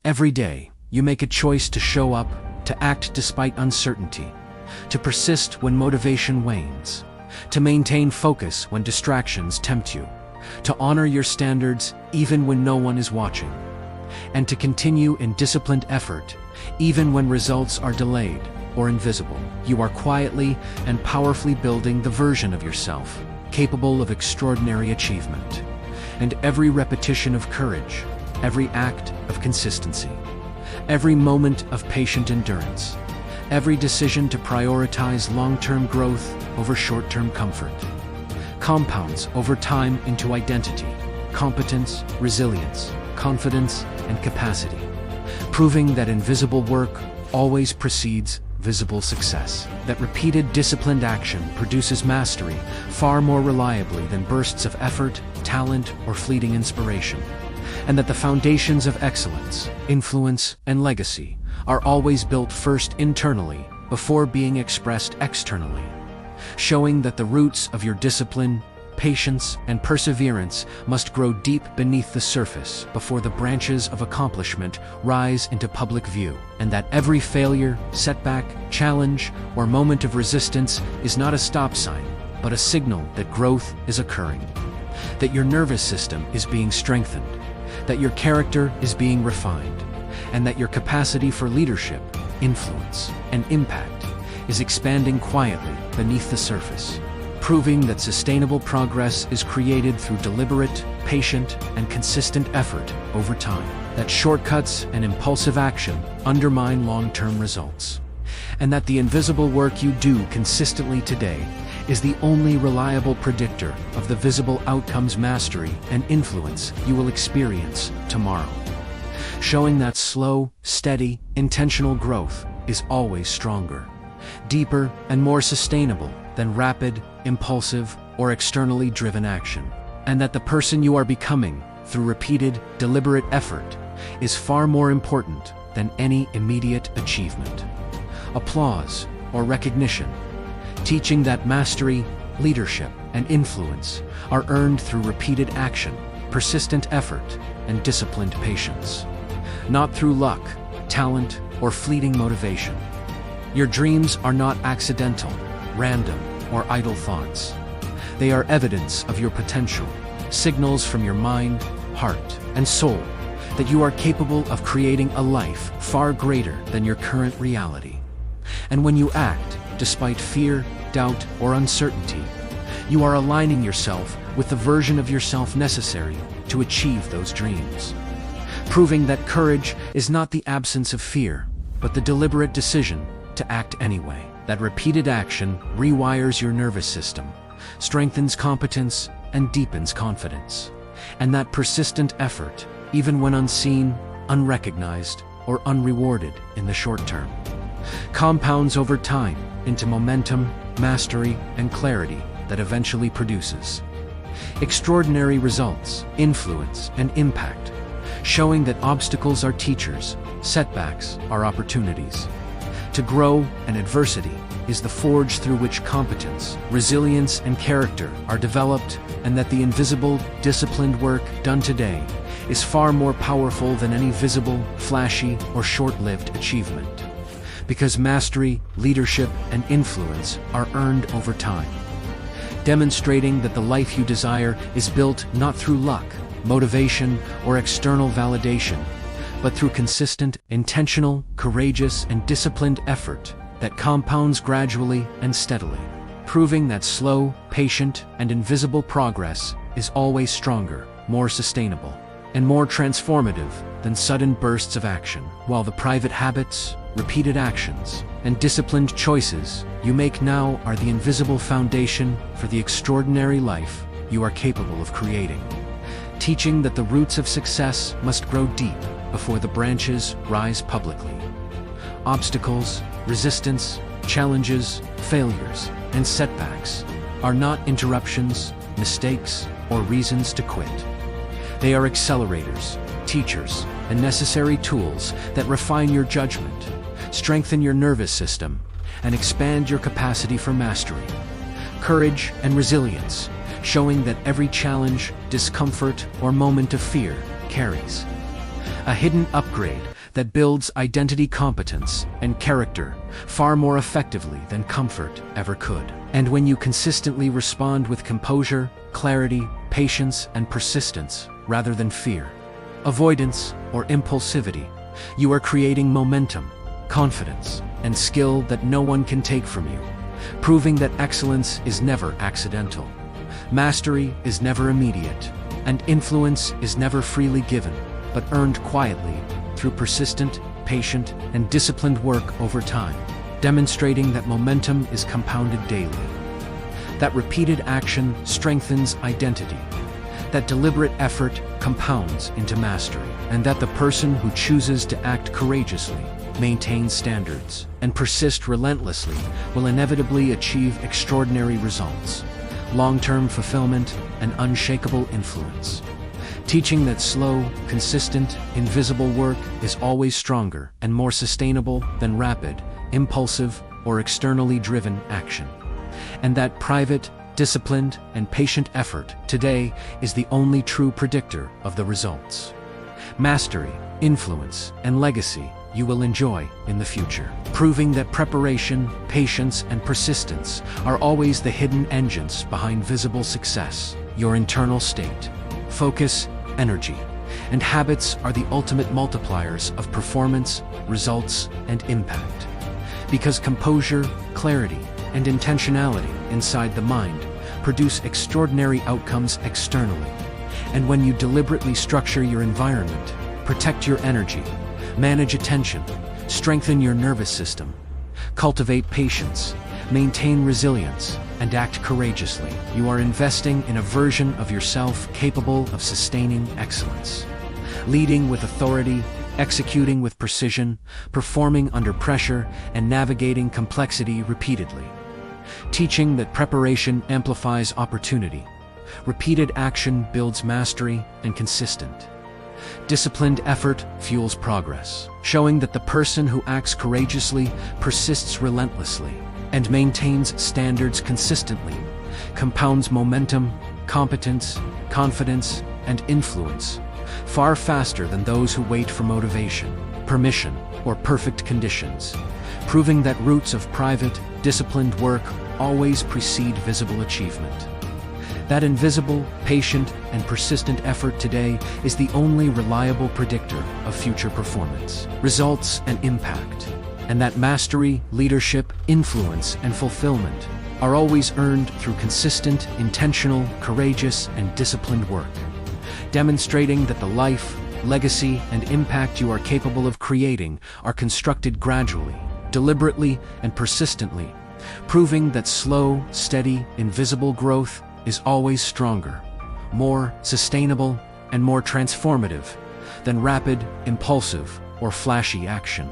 Every day, you make a choice to show up, to act despite uncertainty, to persist when motivation wanes, to maintain focus when distractions tempt you, to honor your standards even when no one is watching, and to continue in disciplined effort even when results are delayed or invisible. You are quietly and powerfully building the version of yourself capable of extraordinary achievement. And every repetition of courage, every act of consistency, every moment of patient endurance, every decision to prioritize long-term growth over short-term comfort, compounds over time into identity, competence, resilience, confidence, and capacity, proving that invisible work always precedes visible success, that repeated disciplined action produces mastery far more reliably than bursts of effort, talent, or fleeting inspiration, and that the foundations of excellence, influence, and legacy are always built first internally before being expressed externally, showing that the roots of your discipline, patience, and perseverance must grow deep beneath the surface before the branches of accomplishment rise into public view, and that every failure, setback, challenge, or moment of resistance is not a stop sign, but a signal that growth is occurring, that your nervous system is being strengthened, that your character is being refined, and that your capacity for leadership, influence, and impact is expanding quietly beneath the surface, proving that sustainable progress is created through deliberate, patient, and consistent effort over time, that shortcuts and impulsive action undermine long-term results, and that the invisible work you do consistently today is the only reliable predictor of the visible outcomes, mastery, and influence you will experience tomorrow, showing that slow, steady, intentional growth is always stronger, deeper, and more sustainable than rapid, impulsive, or externally driven action, and that the person you are becoming through repeated, deliberate effort is far more important than any immediate achievement, applause, or recognition, teaching that mastery, leadership, and influence are earned through repeated action, persistent effort, and disciplined patience, not through luck, talent, or fleeting motivation. Your dreams are not accidental, random, or idle thoughts. They are evidence of your potential, signals from your mind, heart, and soul that you are capable of creating a life far greater than your current reality. And when you act, despite fear, doubt, or uncertainty, you are aligning yourself with the version of yourself necessary to achieve those dreams, proving that courage is not the absence of fear, but the deliberate decision to act anyway. That repeated action rewires your nervous system, strengthens competence, and deepens confidence. And that persistent effort, even when unseen, unrecognized, or unrewarded in the short term, compounds over time into momentum, mastery, and clarity that eventually produces extraordinary results, influence, and impact, showing that obstacles are teachers, setbacks are opportunities to grow, and adversity is the forge through which competence, resilience, and character are developed, and that the invisible, disciplined work done today is far more powerful than any visible, flashy, or short-lived achievement, because mastery, leadership, and influence are earned over time, demonstrating that the life you desire is built not through luck, motivation, or external validation, but through consistent, intentional, courageous, and disciplined effort that compounds gradually and steadily, proving that slow, patient, and invisible progress is always stronger, more sustainable, and more transformative than sudden bursts of action, while the private habits, repeated actions, and disciplined choices you make now are the invisible foundation for the extraordinary life you are capable of creating, teaching that the roots of success must grow deep before the branches rise publicly. Obstacles, resistance, challenges, failures, and setbacks are not interruptions, mistakes, or reasons to quit. They are accelerators, teachers, and necessary tools that refine your judgment, strengthen your nervous system, and expand your capacity for mastery, courage, and resilience, showing that every challenge, discomfort, or moment of fear carries a hidden upgrade that builds identity, competence, and character far more effectively than comfort ever could. And when you consistently respond with composure, clarity, patience, and persistence rather than fear, avoidance, or impulsivity, you are creating momentum, confidence, and skill that no one can take from you, proving that excellence is never accidental, mastery is never immediate, and influence is never freely given, but earned quietly through persistent, patient, and disciplined work over time, demonstrating that momentum is compounded daily, that repeated action strengthens identity, that deliberate effort compounds into mastery, and that the person who chooses to act courageously, maintain standards, and persist relentlessly will inevitably achieve extraordinary results, long-term fulfillment, and unshakable influence, teaching that slow, consistent, invisible work is always stronger and more sustainable than rapid, impulsive, or externally driven action, and that private, disciplined, and patient effort today is the only true predictor of the results, mastery, influence, and legacy you will enjoy in the future, proving that preparation, patience, and persistence are always the hidden engines behind visible success. Your internal state, focus, energy, and habits are the ultimate multipliers of performance, results, and impact. Because composure, clarity, and intentionality inside the mind produce extraordinary outcomes externally. And when you deliberately structure your environment, protect your energy, manage attention, strengthen your nervous system, cultivate patience, maintain resilience, and act courageously, you are investing in a version of yourself capable of sustaining excellence, leading with authority, executing with precision, performing under pressure, and navigating complexity repeatedly, teaching that preparation amplifies opportunity, repeated action builds mastery, and consistent, disciplined effort fuels progress, showing that the person who acts courageously, persists relentlessly, and maintains standards consistently compounds momentum, competence, confidence, and influence far faster than those who wait for motivation, permission, or perfect conditions, proving that roots of private, disciplined work always precede visible achievement. That invisible, patient, and persistent effort today is the only reliable predictor of future performance, results, and impact. And that mastery, leadership, influence, and fulfillment are always earned through consistent, intentional, courageous, and disciplined work, demonstrating that the life, legacy, and impact you are capable of creating are constructed gradually, deliberately, and persistently, proving that slow, steady, invisible growth is always stronger, more sustainable, and more transformative than rapid, impulsive, or flashy action.